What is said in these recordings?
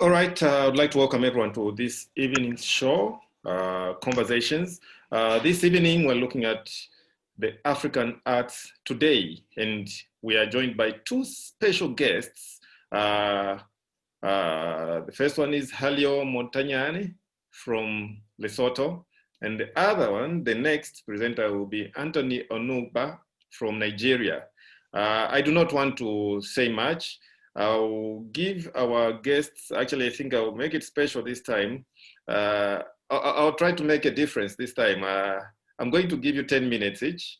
All right, I'd like to welcome everyone to this evening's show, Conversations. This evening, we're looking at the African arts today, and we are joined by two special guests. The first one is Halieo Motanyane from Lesotho, and the other one, the next presenter, will be Anthony Onugba from Nigeria. I do not want to say much. I'll give our guests, actually, I think I'll make it special this time. I'll try to make a difference this time. I'm going to give you 10 minutes each.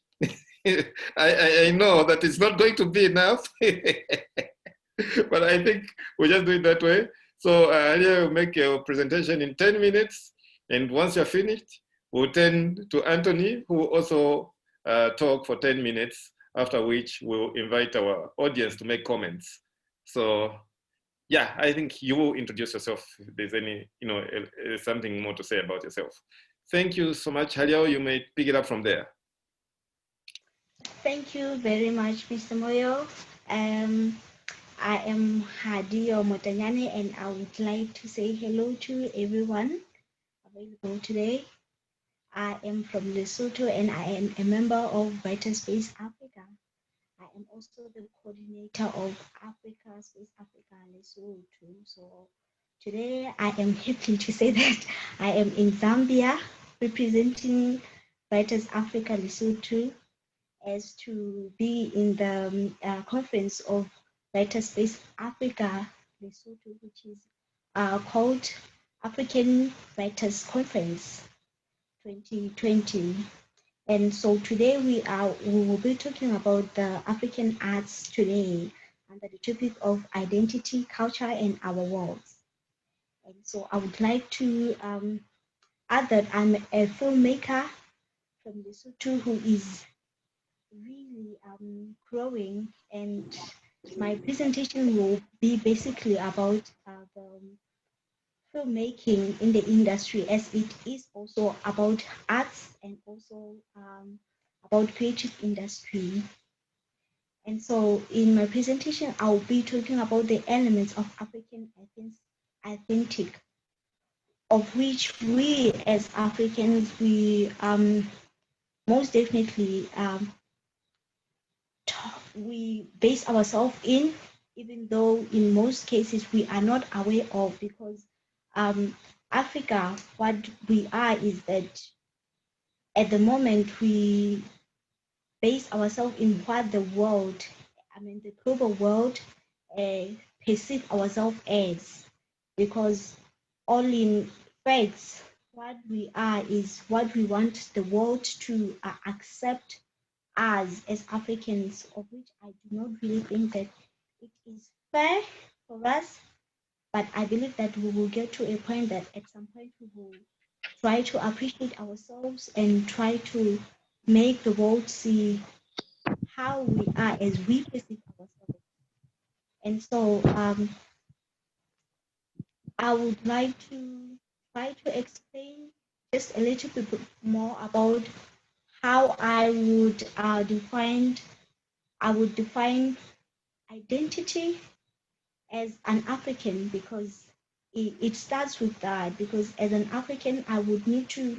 I know that it's not going to be enough, but I think we'll just do it that way. So I'll make a presentation in 10 minutes. And once you're finished, we'll turn to Anthony, who will also talk for 10 minutes, after which we'll invite our audience to make comments. So, yeah, I think you will introduce yourself if there's any, something more to say about yourself. Thank you so much, Halieo. You may pick it up from there. Thank you very much, Mr. Moyo. I am Halieo Motanyane, and I would like to say hello to everyone available today. I am from Lesotho, and I am a member of Vital Space Africa. I am also the coordinator of Africa Space Africa Lesotho. So today I am happy to say that I am in Zambia representing Vital Africa Lesotho as to be in the conference of Vital Space Africa Lesotho, which is called African Writers Conference 2020. And so today we will be talking about the African arts today under the topic of identity, culture, and our worlds. And so I would like to add that I'm a filmmaker from Lesotho who is really growing, and my presentation will be basically about the filmmaking in the industry, as it is also about arts and also about creative industry. And so in my presentation, I'll be talking about the elements of African authentic, of which we as Africans, we most definitely we base ourselves in, even though in most cases we are not aware of, because Africa, what we are is that at the moment we base ourselves in what the world, the global world, perceive ourselves as, because all in facts, what we are is what we want the world to accept us as Africans, of which I do not really think that it is fair for us. But I believe that we will get to a point that at some point we will try to appreciate ourselves and try to make the world see how we are as we perceive ourselves. And so I would like to try to explain just a little bit more about how I would define identity as an African, because it starts with that. Because as an African, I would need to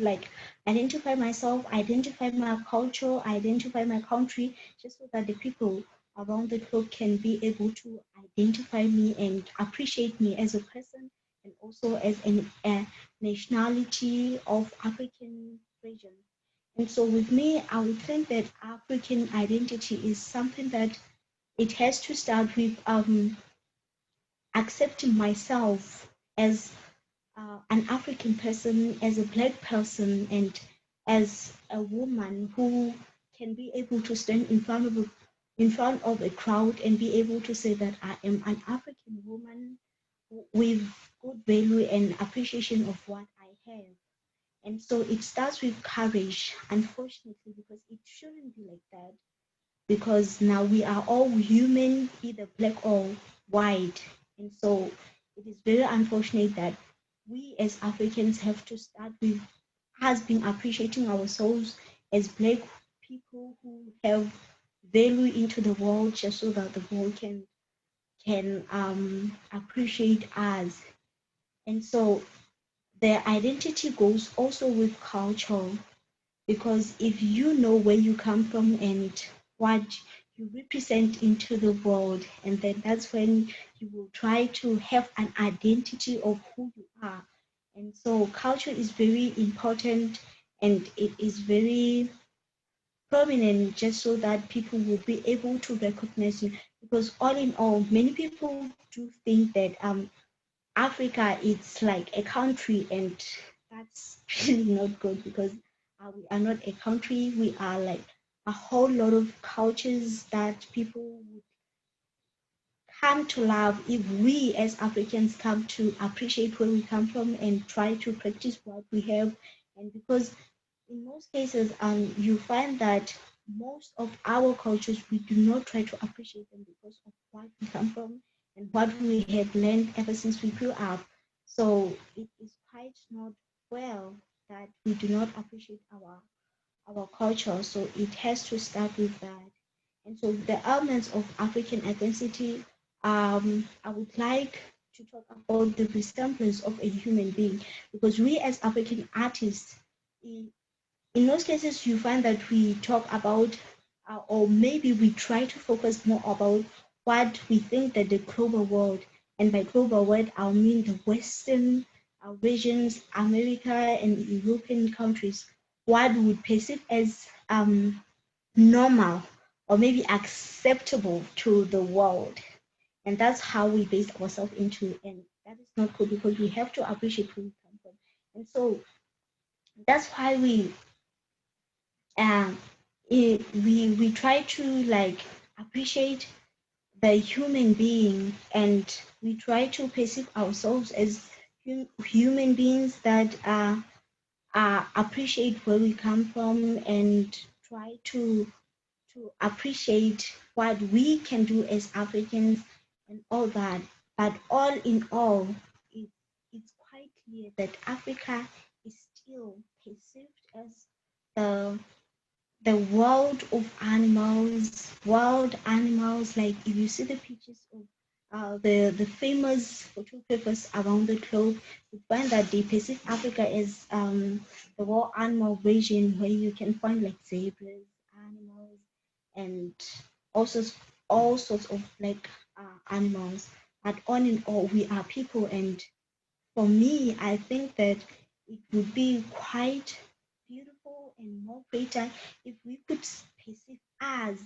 identify myself, identify my culture, identify my country, just so that the people around the globe can be able to identify me and appreciate me as a person, and also as a nationality of African region. And so with me, I would think that African identity is something that it has to start with accepting myself as an African person, as a Black person, and as a woman who can be able to stand in front of a crowd and be able to say that I am an African woman with good value and appreciation of what I have. And so it starts with courage, unfortunately, because it shouldn't be like that. Because now we are all human, either black or white. And so it is very unfortunate that we as Africans have to start with us being appreciating ourselves as black people who have value into the world, just so that the world can appreciate us. And so their identity goes also with culture, because if you know where you come from and what you represent into the world, and then that's when you will try to have an identity of who you are. And so culture is very important, and it is very prominent, just so that people will be able to recognize you. Because all in all, many people do think that Africa it's like a country, and that's really not good, because we are not a country. We are like a whole lot of cultures that people would come to love if we as Africans come to appreciate where we come from and try to practice what we have. And because in most cases, you find that most of our cultures, we do not try to appreciate them because of what we come from and what we have learned ever since we grew up. So it is quite not well that we do not appreciate our culture. So it has to start with that. And so the elements of African identity, I would like to talk about the resemblance of a human being, because we as African artists, in most cases, you find that we talk about, or maybe we try to focus more about what we think that the global world, and by global world, I mean the Western regions, America and European countries, what we would perceive as normal or maybe acceptable to the world. And that's how we base ourselves into, and that is not good, because we have to appreciate where we come from. And so that's why um, we try to like appreciate the human being, and we try to perceive ourselves as human beings that appreciate where we come from, and try to appreciate what we can do as Africans and all that. But all in all, it, it's quite clear that Africa is still perceived as the the world of animals, wild animals. Like if you see the pictures of the famous photographers around the globe, you find that they perceive Africa as the wild animal region, where you can find like zebras, animals, and also all sorts of like animals. But on and all, we are people, and for me, I think that it would be quite beautiful and more greater if we could perceive us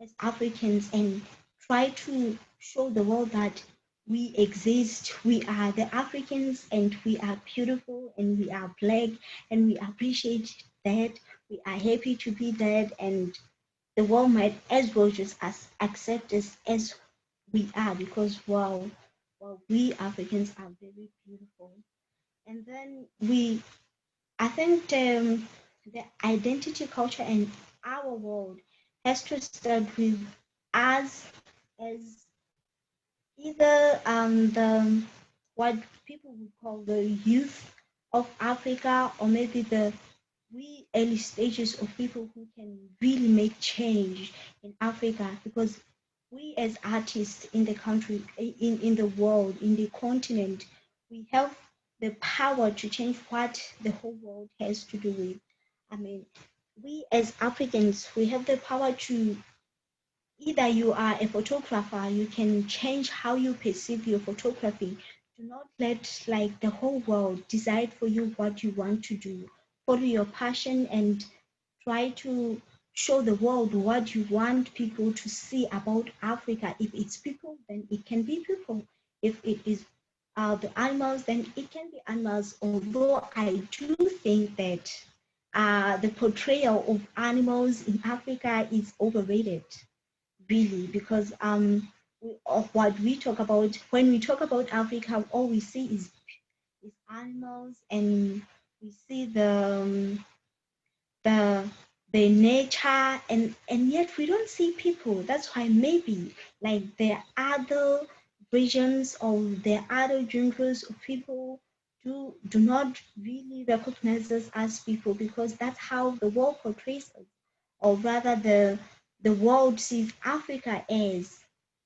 as Africans and try to show the world that we exist, we are the Africans, and we are beautiful, and we are black, and we appreciate that, we are happy to be that, and the world might as well just accept us as we are, because wow, well, we Africans are very beautiful. And then I think the identity, culture, and our world has to start with us as either the what people would call the youth of Africa, or maybe the we early stages of people who can really make change in Africa, because we as artists in the country, in the world, in the continent, we have the power to change what the whole world has to do with. I mean, we as Africans, we have the power to, either you are a photographer, you can change how you perceive your photography. Do not let like the whole world decide for you what you want to do. Follow your passion and try to show the world what you want people to see about Africa. If it's people, then it can be people. If it is the animals, then it can be animals. Although I do think that the portrayal of animals in Africa is overrated, really, because of what we talk about when we talk about Africa, all we see is animals, and we see the the nature, and yet we don't see people. That's why maybe like there are other regions, or there are other genres of people do not really recognize us as people, because that's how the world portrays us, or rather the world sees Africa as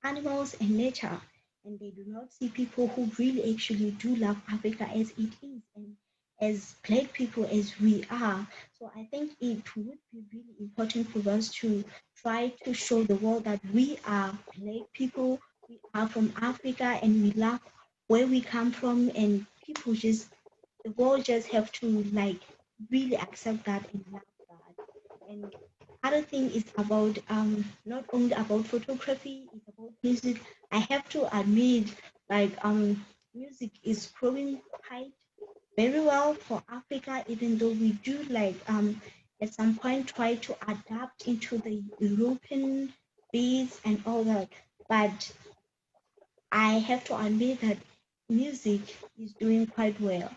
animals and nature. and they do not see people who really actually do love Africa as it is, and as Black people as we are. So I think it would be really important for us to try to show the world that we are Black people, we are from Africa, and we love where we come from, and people just, the world just have to like really accept that and love that. And other thing is about not only about photography, it's about music. I have to admit, like music is growing quite very well for Africa, even though we do like at some point try to adapt into the European beats and all that. But I have to admit that music is doing quite well.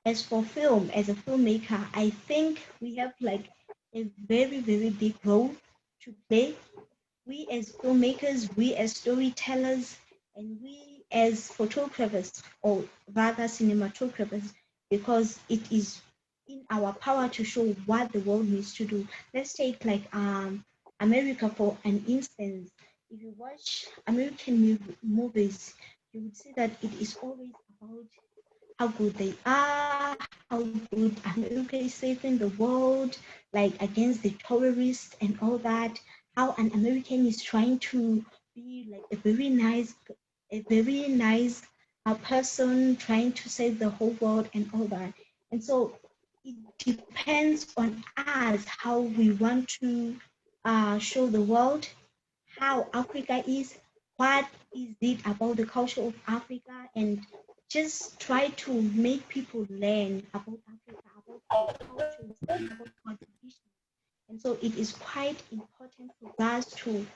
As for film, as a filmmaker, I think we have like a very, very big role to play. We as filmmakers, we as storytellers, and we as photographers, or rather cinematographers, because it is in our power to show what the world needs to do. Let's take like America for an instance. If you watch American movies, you would see that it is always about how good they are, how good America is saving the world, like against the terrorists and all that, how an American is trying to be like a very nice person trying to save the whole world and all that. And so it depends on us how we want to show the world how Africa is, what is it about the culture of Africa, and just try to make people learn about Africa, about our cultures, and about our traditions. And so it is quite important for us to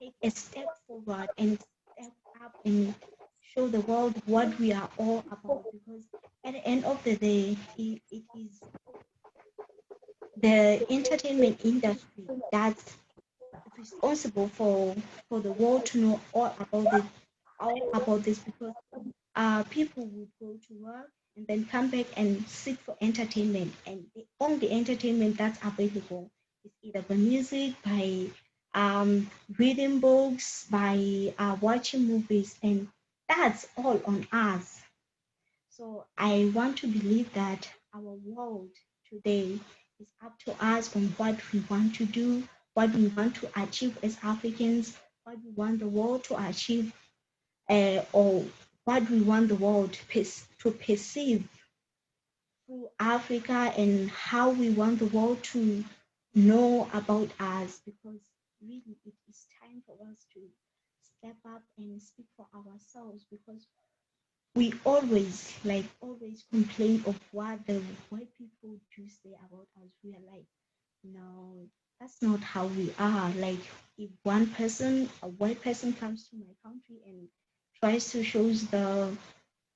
take a step forward and step up and show the world what we are all about, because at the end of the day, it is the entertainment industry that's responsible for the world to know all about this, because people would go to work and then come back and seek for entertainment, and the only entertainment that's available is either by music, by reading books, by watching movies, and that's all on us. So I want to believe that our world today is up to us on what we want to do, what we want to achieve as Africans, what we want the world to achieve, or what we want the world to perceive through Africa, and how we want the world to know about us, because really it is time for us to step up and speak for ourselves, because we always complain of what the white people do say about us. We are like, no, that's not how we are. Like, if one person, a white person, comes to my country and tries to show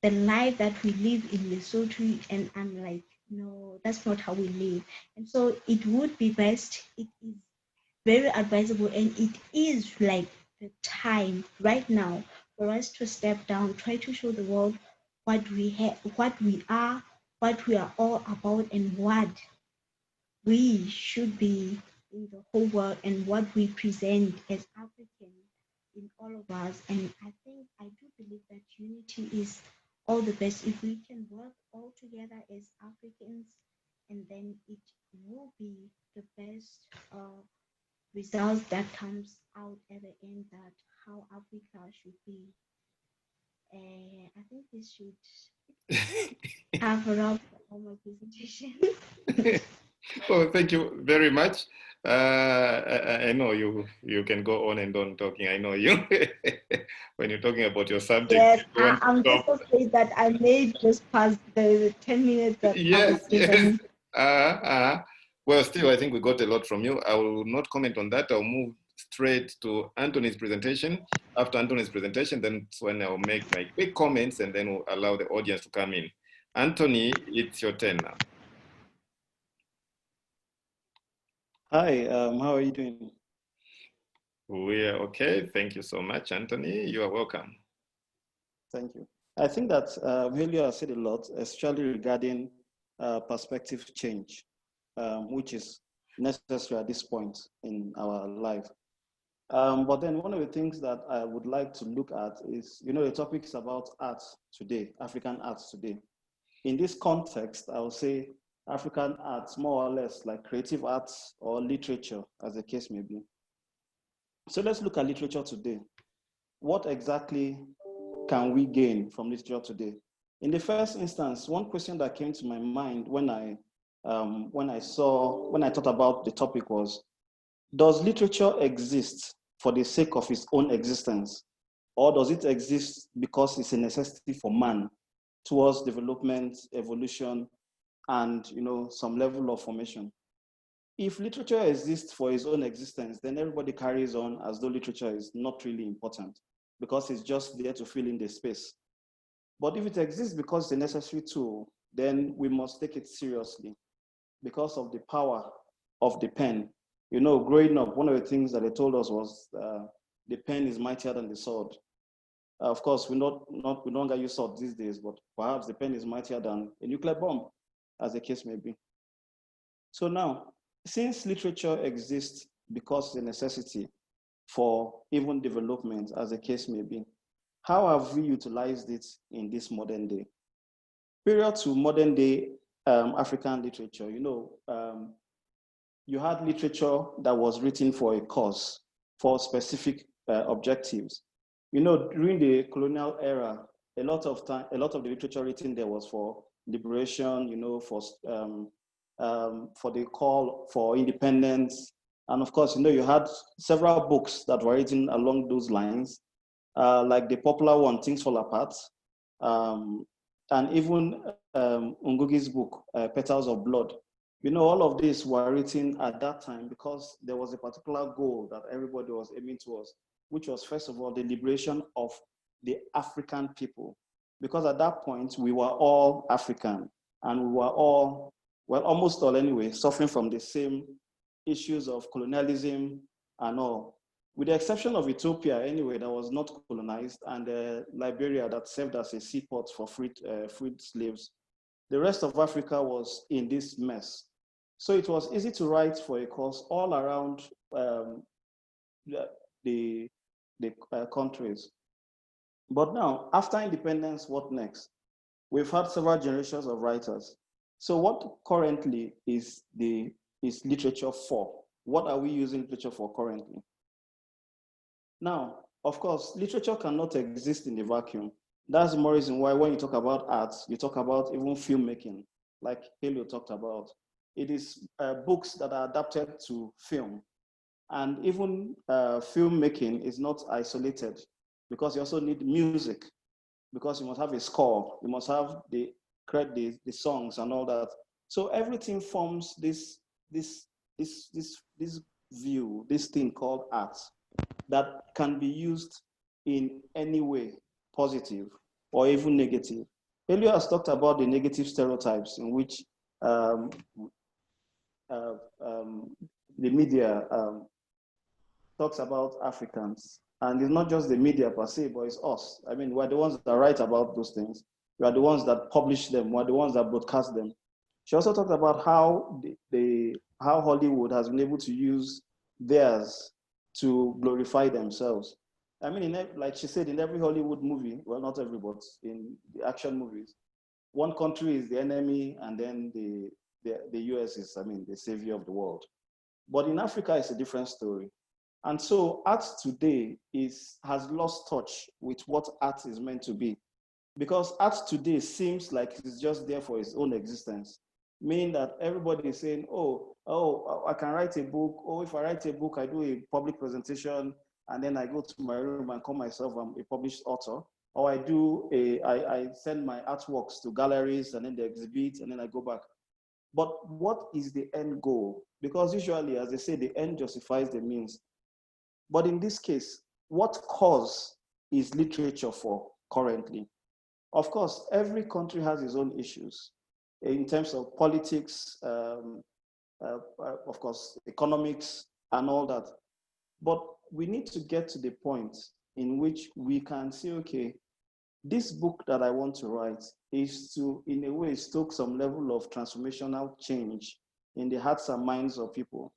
the life that we live in Lesotho, and I'm like, no, that's not how we live. And so it would be best, it is very advisable, and it is like the time right now for us to step down, try to show the world what we have, what we are, what we are all about, and what we should be in the whole world, and what we present as Africans in all of us. And I think I do believe that unity is all the best if we can work all together as Africans, and then it will be the best results that comes out at the end, that how Africa should be. I think this should cover up all my presentation. Oh, thank you very much. I know you can go on and on talking. I know you when you're talking about your subject. Yes, You don't I'm just stop. afraid that I may just pass the 10 minutes that I was Yes, yes. given. Well, still, I think we got a lot from you. I will not comment on that. I'll move straight to Anthony's presentation. After Anthony's presentation, then it's when I'll make my quick comments, and then we'll allow the audience to come in. Anthony, it's your turn now. Hi, how are you doing? We are okay. Thank you so much, Anthony. You are welcome. Thank you. I think that Halieo has said a lot, especially regarding perspective change, which is necessary at this point in our life. But then one of the things that I would like to look at is, the topic is about art today, African arts today. In this context, I would say African arts, more or less like creative arts or literature, as the case may be. So let's look at literature today. What exactly can we gain from literature today? In the first instance, one question that came to my mind when I thought about the topic was, does literature exist for the sake of its own existence, or does it exist because it's a necessity for man towards development, evolution, and some level of formation? If literature exists for its own existence, then everybody carries on as though literature is not really important because it's just there to fill in the space. But if it exists because it's a necessary tool, then we must take it seriously because of the power of the pen. Growing up, one of the things that they told us was the pen is mightier than the sword. Of course, we no longer use sword these days, but perhaps the pen is mightier than a nuclear bomb, as the case may be. So now, since literature exists because it's a necessity for even development, as the case may be, how have we utilized it in this modern day? Prior to modern day African literature, you had literature that was written for a cause, for specific objectives. During the colonial era, a lot of the literature written there was for liberation, for the call for independence. And of course, you had several books that were written along those lines, like the popular one, Things Fall Apart, and even Ngugi's book, Petals of Blood. All of these were written at that time because there was a particular goal that everybody was aiming towards, which was, first of all, the liberation of the African people. Because at that point, we were all African, and we were all, well, almost all anyway, suffering from the same issues of colonialism and all. With the exception of Ethiopia, anyway, that was not colonized, and Liberia that served as a seaport for freed slaves. The rest of Africa was in this mess. So it was easy to write for a cause all around the countries. But now, after independence, what next? We've had several generations of writers. So what currently is literature for? What are we using literature for currently? Now, of course, literature cannot exist in a vacuum. That's the more reason why when you talk about art, you talk about even filmmaking, like Halieo talked about. It is books that are adapted to film. And even filmmaking is not isolated because you also need music, because you must have a score, you must have the songs and all that. So everything forms this view, this thing called art, that can be used in any way, positive or even negative. Halieo has talked about the negative stereotypes in which the media talks about Africans. And it's not just the media per se, but it's us. I mean, we're the ones that write about those things. We are the ones that publish them. We're the ones that broadcast them. She also talked about how how Hollywood has been able to use theirs to glorify themselves. I mean, like she said, in every Hollywood movie, well, not every, but in the action movies, one country is the enemy, and then the US is, the savior of the world. But in Africa, it's a different story. And so art today has lost touch with what art is meant to be. Because art today seems like it's just there for its own existence, meaning that everybody is saying, oh, I can write a book. Oh, if I write a book, I do a public presentation, and then I go to my room and call myself a published author. Or I send my artworks to galleries, and then they exhibit, and then I go back. But what is the end goal? Because usually, as they say, the end justifies the means. But in this case, what cause is literature for currently? Of course, every country has its own issues in terms of politics, of course, economics and all that. But we need to get to the point in which we can say, okay, this book that I want to write is to, in a way, stoke some level of transformational change in the hearts and minds of people.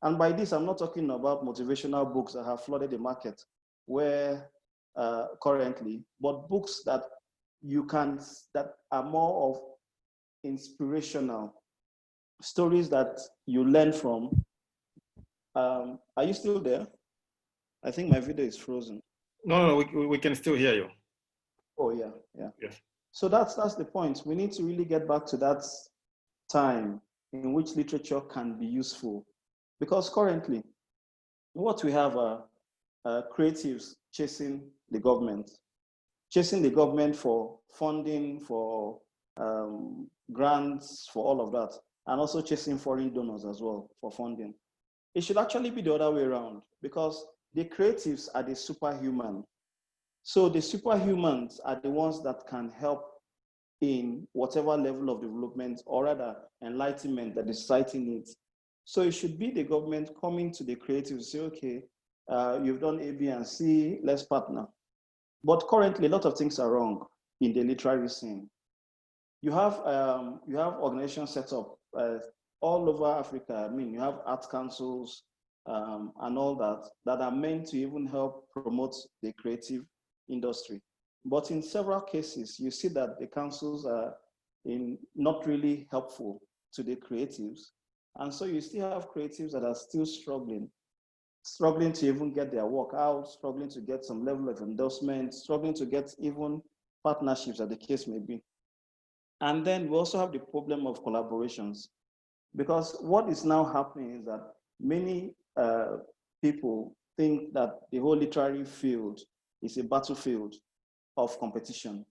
And by this, I'm not talking about motivational books that have flooded the market where currently, but books that that are more of inspirational stories that you learn from. Are you still there? I think my video is frozen. No, we can still hear you. Oh yeah, yeah. Yes. So that's the point. We need to really get back to that time in which literature can be useful, because currently, what we have are creatives chasing the government for funding, for grants, for all of that, and also chasing foreign donors as well for funding. It should actually be the other way around, because the creatives are the superhuman. So the superhumans are the ones that can help in whatever level of development, or rather enlightenment, that the society needs. So it should be the government coming to the creatives to say, okay, you've done A, B, and C, let's partner. But currently, a lot of things are wrong in the literary scene. You have organizations set up all over Africa. I mean, you have art councils and all that are meant to even help promote the creative industry. But in several cases, you see that the councils are not really helpful to the creatives. And so you still have creatives that are still struggling to even get their work out, struggling to get some level of endorsement, struggling to get even partnerships, as the case may be. And then we also have the problem of collaborations, because what is now happening is that many people think that the whole literary field is a battlefield of competition,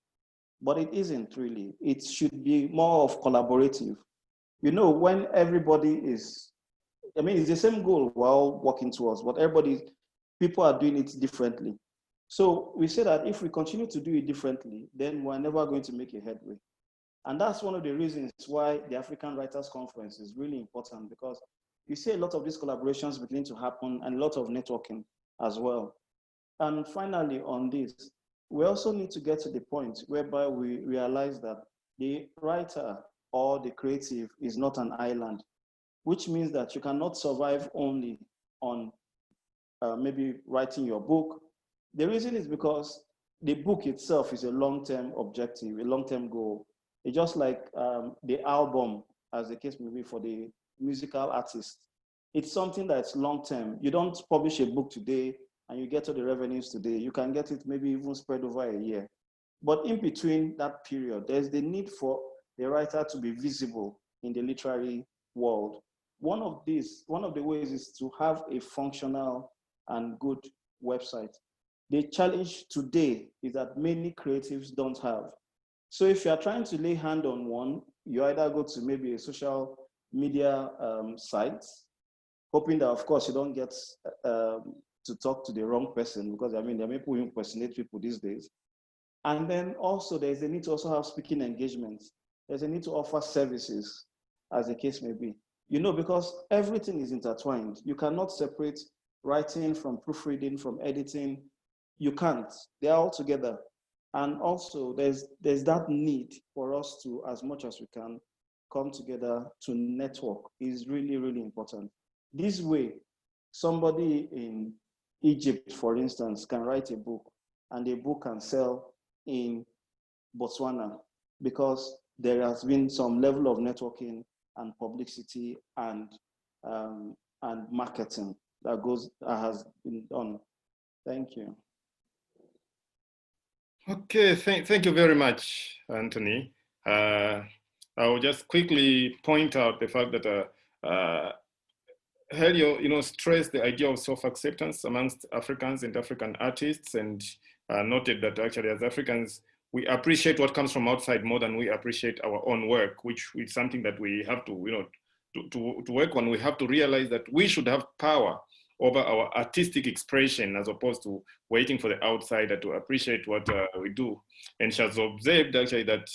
but it isn't really. It should be more of collaborative. You know, when everybody is, I mean, it's the same goal we're all working towards, but people are doing it differently. So we say that if we continue to do it differently, then we're never going to make a headway. And that's one of the reasons why the African Writers Conference is really important, because you see a lot of these collaborations beginning to happen and a lot of networking as well. And finally, on this, we also need to get to the point whereby we realize that the writer or the creative is not an island, which means that you cannot survive only on maybe writing your book. The reason is because the book itself is a long-term objective, a long-term goal. It's just like the album, as the case may be for the musical artist. It's something that's long-term. You don't publish a book today and you get all the revenues today. You can get it maybe even spread over a year. But in between that period, there's the need for the writer to be visible in the literary world. One of the ways is to have a functional and good website. The challenge today is that many creatives don't have. So if you're trying to lay hand on one, you either go to maybe a social media site, hoping that, of course, you don't get to talk to the wrong person, because, I mean, there are people who impersonate people these days. And then also there's a need to also have speaking engagements. There's a need to offer services, as the case may be. You know, because everything is intertwined. You cannot separate writing from proofreading, from editing. You can't. They're all together. And also there's that need for us to, as much as we can, come together to network is really, really important. This way, somebody in Egypt, for instance, can write a book and the book can sell in Botswana because there has been some level of networking and publicity and marketing that has been done. Thank you. Okay, thank you very much, Anthony. I will just quickly point out the fact that Halieo, stressed the idea of self-acceptance amongst Africans and African artists, and noted that actually as Africans, we appreciate what comes from outside more than we appreciate our own work, which is something that we have to, to work on. We have to realize that we should have power over our artistic expression as opposed to waiting for the outsider to appreciate what we do. And she has observed actually that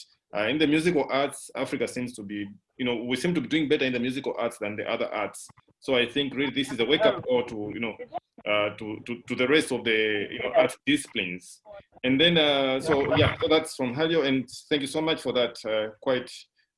in the musical arts, Africa seems to be, we seem to be doing better in the musical arts than the other arts. So I think really this is a wake-up call to, to the rest of the art disciplines. And then, so that's from Halieo, and thank you so much for that quite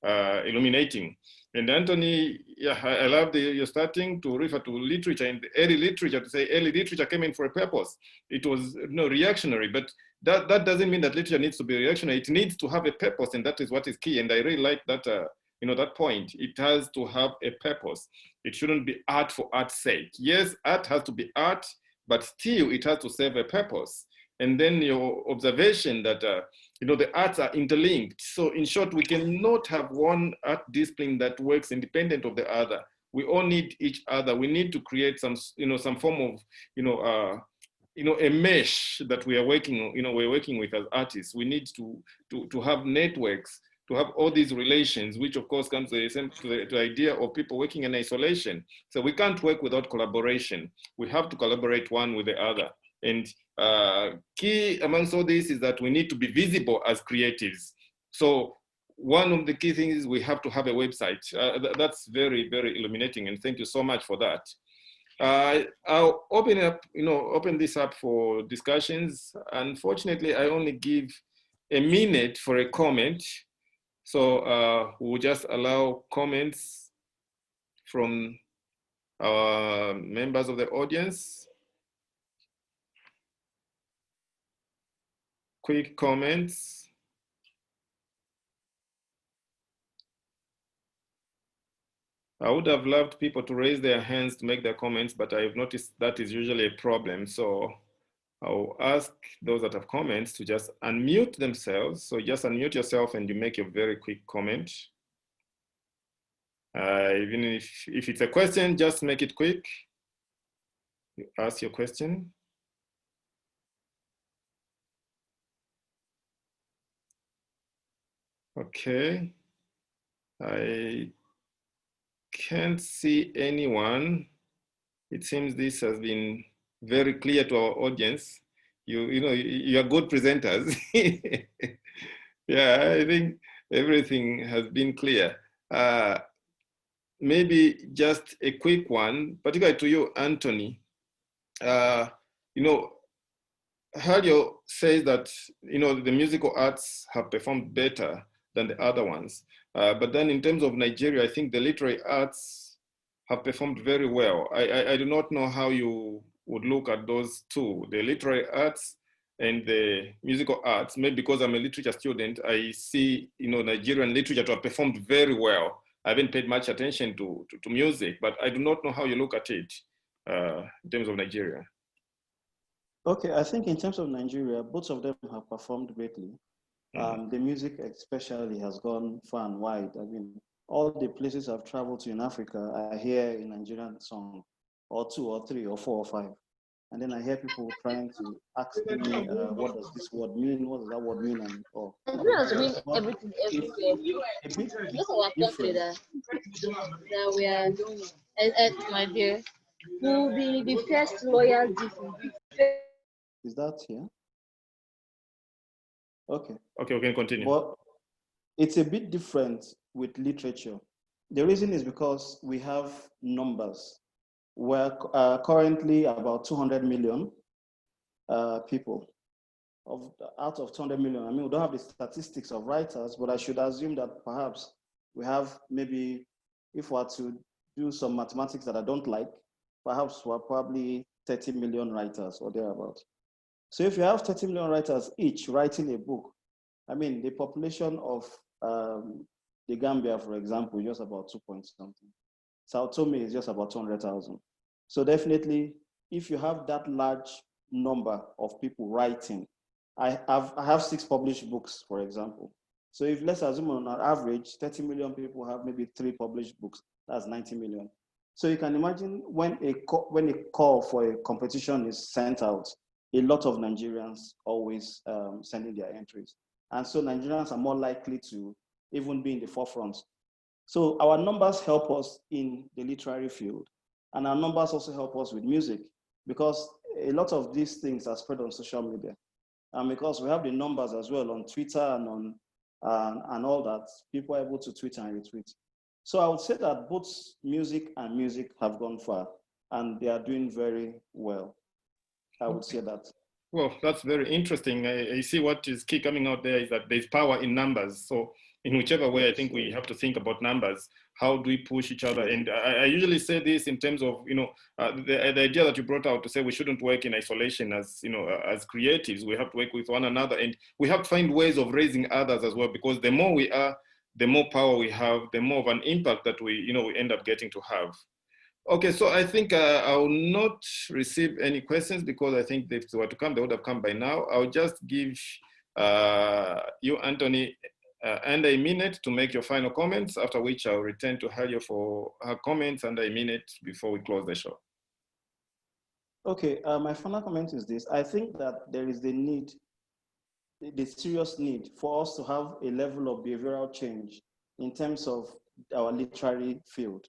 illuminating. And Anthony, yeah, I love you're starting to refer to literature, and early literature, to say early literature came in for a purpose. It was reactionary, but that doesn't mean that literature needs to be reactionary. It needs to have a purpose, and that is what is key. And I really like that, that point. It has to have a purpose. It shouldn't be art for art's sake. Yes, art has to be art, but still it has to serve a purpose. And then your observation that, the arts are interlinked. So in short, we cannot have one art discipline that works independent of the other. We all need each other. We need to create some form of, a mesh that we are working, we're working with as artists. We need to have networks, to have all these relations, which of course comes to the idea of people working in isolation. So we can't work without collaboration. We have to collaborate one with the other. And key amongst all this is that we need to be visible as creatives. So one of the key things is we have to have a website. That's very, very illuminating, and thank you so much for that. I'll open this up for discussions. Unfortunately, I only give a minute for a comment. So we'll just allow comments from our members of the audience. Quick comments. I would have loved people to raise their hands to make their comments, but I've noticed that is usually a problem. So I'll ask those that have comments to just unmute themselves. So just unmute yourself and you make a very quick comment. Even if it's a question, just make it quick. You ask your question. Okay. I can't see anyone. It seems this has been very clear to our audience. You are good presenters. Yeah, I think everything has been clear. Maybe just a quick one, particularly to you, Anthony. Halieo says that the musical arts have performed better than the other ones. But then in terms of Nigeria, I think the literary arts have performed very well. I do not know how you would look at those two, the literary arts and the musical arts. Maybe because I'm a literature student, I see Nigerian literature to have performed very well. I haven't paid much attention to music, but I do not know how you look at it in terms of Nigeria. Okay, I think in terms of Nigeria, both of them have performed greatly. The music especially has gone far and wide. I mean, all the places I've traveled to in Africa, I hear a Nigerian song, or two or three or four or five. And then I hear people trying to ask me, what does this word mean? What does that word mean? And all. Nigerians mean everything everywhere. A bit Just our country that we are, my dear, will be the first loyalty. Is that here? Okay. Okay, we can continue. But it's a bit different with literature. The reason is because we have numbers. We're currently about 200 million people. Out of 200 million, I mean, we don't have the statistics of writers, but I should assume that perhaps we have maybe, if we were to do some mathematics that I don't like, perhaps we're probably 30 million writers or thereabouts. So if you have 30 million writers each writing a book, I mean, the population of the Gambia, for example, is just about 2 point something. Sao Tome is just about 200,000. So definitely, if you have that large number of people writing, I have 6 published books, for example. So if let's assume on an average, 30 million people have maybe 3 published books, that's 90 million. So you can imagine when a call for a competition is sent out, a lot of Nigerians always send in their entries. And so Nigerians are more likely to even be in the forefront. So our numbers help us in the literary field. And our numbers also help us with music, because a lot of these things are spread on social media. And because we have the numbers as well on Twitter and on and all that, people are able to tweet and retweet. So I would say that both music and music have gone far, and they are doing very well. I would say that. Well, that's very interesting. I see what is key coming out there is that there's power in numbers. So in whichever way, I think we have to think about numbers. How do we push each other? And I usually say this in terms of, the idea that you brought out to say we shouldn't work in isolation as, as creatives. We have to work with one another, and we have to find ways of raising others as well, because the more we are, the more power we have, the more of an impact that we end up getting to have. Okay, so I think I will not receive any questions, because I think if they were to come, they would have come by now. I'll just give you, Anthony, and a minute to make your final comments, after which I'll return to Halieo for her comments and a minute before we close the show. Okay, my final comment is this. I think that there is the serious need for us to have a level of behavioral change in terms of our literary field.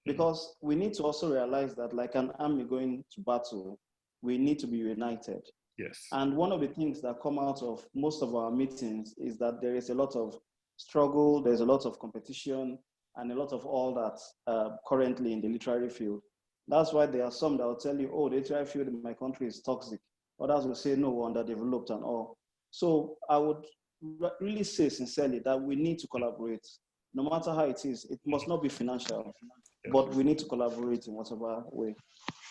Because we need to also realize that, like an army going to battle, we need to be united. Yes. And one of the things that come out of most of our meetings is that there is a lot of struggle, there's a lot of competition, and a lot of all that currently in the literary field. That's why there are some that will tell you, oh, the literary field in my country is toxic. Others will say, no, we're underdeveloped and all. So I would really say sincerely that we need to collaborate. No matter how it is, it must not be financial, but we need to collaborate in whatever way.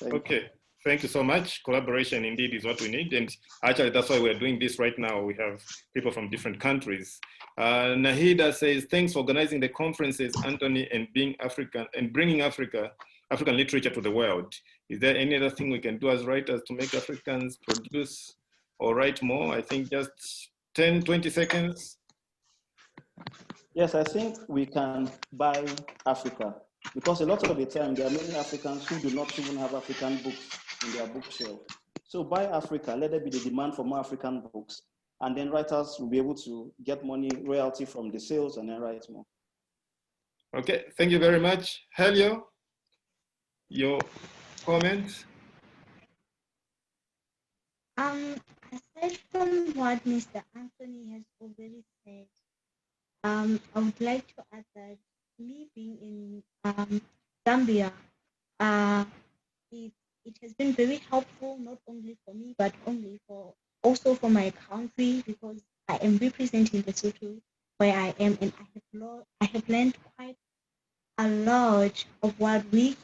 Okay, thank you so much. Collaboration indeed is what we need. And actually, that's why we're doing this right now. We have people from different countries. Nahida says, thanks for organizing the conferences, Anthony, and being African and bringing African literature to the world. Is there any other thing we can do as writers to make Africans produce or write more? I think just 10, 20 seconds. Yes, I think we can buy Africa, because a lot of the time there are many Africans who do not even have African books in their bookshelf. So buy Africa, let there be the demand for more African books, and then writers will be able to get money, royalty from the sales, and then write more. Okay, thank you very much. Halieo, your comments? Aside from what Mr. Anthony has already said, I would like to add that me being in Zambia, it has been very helpful, not only for me, but also for my country, because I am representing Lesotho where I am, and I have learned quite a lot of what we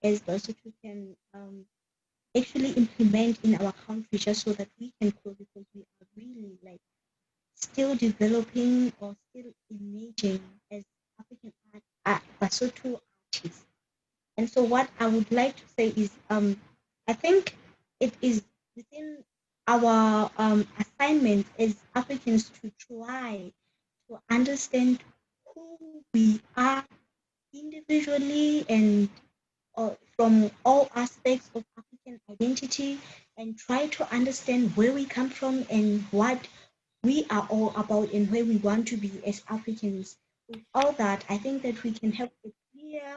as Lesotho can actually implement in our country, just so that we can grow, because we are really still developing or still emerging as African Lesotho artists. And so what I would like to say is, I think it is within our assignment as Africans to try to understand who we are individually and from all aspects of African identity, and try to understand where we come from and what we are all about and where we want to be as Africans. With all that, I think that we can have a clear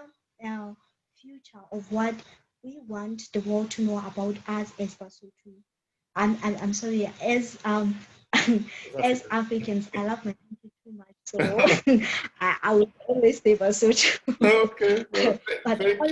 future of what we want the world to know about us as Lesotho. I'm sorry, as as Africans, I love my country too much, so I would always say Lesotho. Okay, well, but thank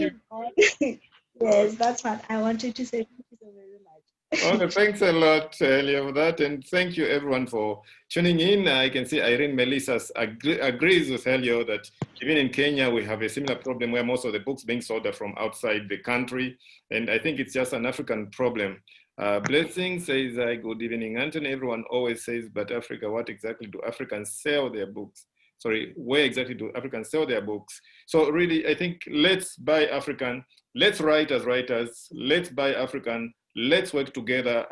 you. Yes, that's what I wanted to say. Thank you so very much. Okay, thanks a lot, Halieo, for that, and thank you everyone for tuning in. I can see Irene Melissa agrees with Halieo that even in Kenya we have a similar problem where most of the books being sold are from outside the country, and I think it's just an African problem. Blessing says, good evening, Anthony. Everyone always says, but Africa, what exactly do Africans sell their books? Sorry, where exactly do Africans sell their books? So really, I think let's buy African, let's write as writers, let's buy African, let's work together